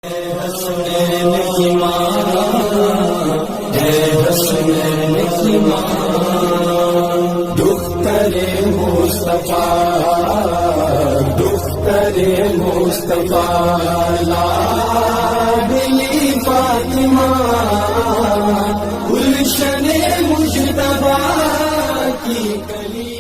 حسنین ایمان ہے حسنین ایمان دختر مصطفیٰ دختر مصطفیٰ لاڈلی فاطمہ گلشن مجتبیٰ کی کلی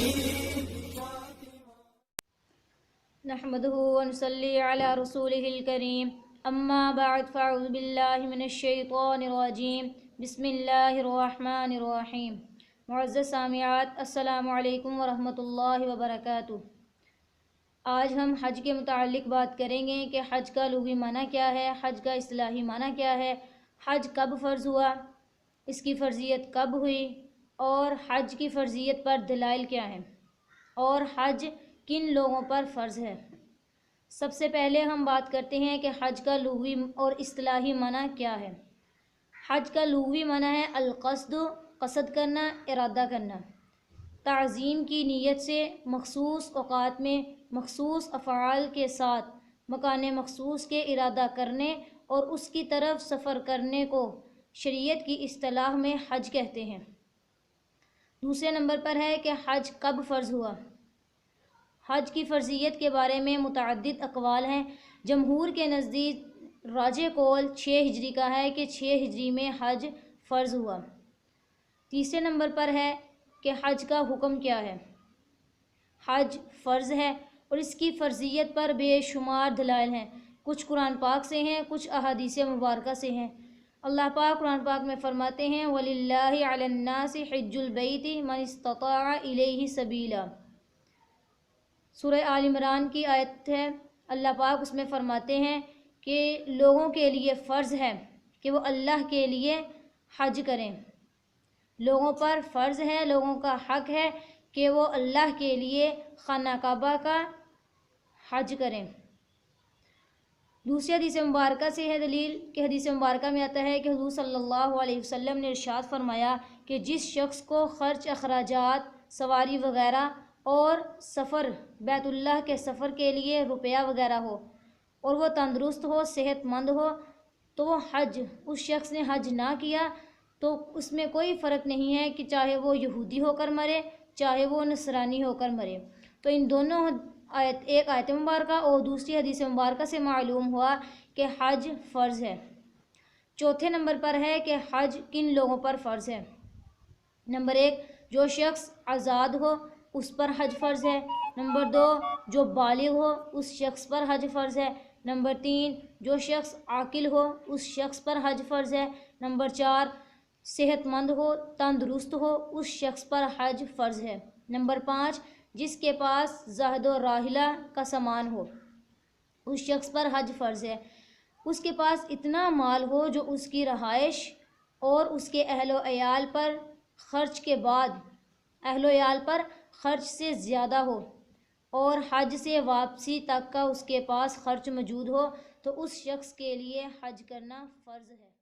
نحمده ونصلي على رسوله الكريم اما بعد فاعوذ بالله من الشیطان الرجیم بسم اللہ الرحمن الرحیم۔ معزز سامعات، السلام علیکم ورحمۃ اللہ وبرکاتہ۔ آج ہم حج کے متعلق بات کریں گے کہ حج کا لغوی معنی کیا ہے، حج کا اصطلاحی معنی کیا ہے، حج کب فرض ہوا، اس کی فرضیت کب ہوئی، اور حج کی فرضیت پر دلائل کیا ہیں، اور حج کن لوگوں پر فرض ہے۔ سب سے پہلے ہم بات کرتے ہیں کہ حج کا لغوی اور اصطلاحی معنی کیا ہے۔ حج کا لغوی معنی ہے القصد، قصد کرنا، ارادہ کرنا، تعظیم کی نیت سے مخصوص اوقات میں مخصوص افعال کے ساتھ مکان مخصوص کے ارادہ کرنے اور اس کی طرف سفر کرنے کو شریعت کی اصطلاح میں حج کہتے ہیں۔ دوسرے نمبر پر ہے کہ حج کب فرض ہوا۔ حج کی فرضیت کے بارے میں متعدد اقوال ہیں۔ جمہور کے نزدیک راجح قول 6 ہجری کا ہے کہ 6 ہجری میں حج فرض ہوا۔ تیسرے نمبر پر ہے کہ حج کا حکم کیا ہے۔ حج فرض ہے اور اس کی فرضیت پر بے شمار دلائل ہیں، کچھ قرآن پاک سے ہیں، کچھ احادیث مبارکہ سے ہیں۔ اللہ پاک قرآن پاک میں فرماتے ہیں وَلِلَّهِ عَلَى النَّاسِ حِجُّ الْبَيْتِ مَنِ اسْتَطَاعَ إِلَيْهِ سَبِيلًا۔ سورہ آل عمران کی آیت ہے، اللہ پاک اس میں فرماتے ہیں کہ لوگوں کے لیے فرض ہے کہ وہ اللہ کے لیے حج کریں۔ لوگوں پر فرض ہے، لوگوں کا حق ہے کہ وہ اللہ کے لیے خانہ کعبہ کا حج کریں۔ دوسری حدیث مبارکہ سے ہے دلیل کہ حدیث مبارکہ میں آتا ہے کہ حضور صلی اللہ علیہ وسلم نے ارشاد فرمایا کہ جس شخص کو خرچ اخراجات سواری وغیرہ اور سفر بیت اللہ کے سفر کے لیے روپیہ وغیرہ ہو اور وہ تندرست ہو، صحت مند ہو، تو وہ حج اس شخص نے حج نہ کیا تو اس میں کوئی فرق نہیں ہے کہ چاہے وہ یہودی ہو کر مرے چاہے وہ نصرانی ہو کر مرے۔ تو ان دونوں ایک آیت مبارکہ اور دوسری حدیث مبارکہ سے معلوم ہوا کہ حج فرض ہے۔ چوتھے نمبر پر ہے کہ حج کن لوگوں پر فرض ہے۔ نمبر 1، جو شخص آزاد ہو اس پر حج فرض ہے۔ نمبر 2، جو بالغ ہو اس شخص پر حج فرض ہے۔ نمبر 3، جو شخص عاقل ہو اس شخص پر حج فرض ہے۔ نمبر 4، صحت مند ہو، تندرست ہو اس شخص پر حج فرض ہے۔ نمبر 5، جس کے پاس زاد و راحلہ کا سامان ہو اس شخص پر حج فرض ہے۔ اس کے پاس اتنا مال ہو جو اس کی رہائش اور اس کے اہل و عیال پر خرچ کے بعد اہل و عیال پر خرچ سے زیادہ ہو اور حج سے واپسی تک کا اس کے پاس خرچ موجود ہو تو اس شخص کے لیے حج کرنا فرض ہے۔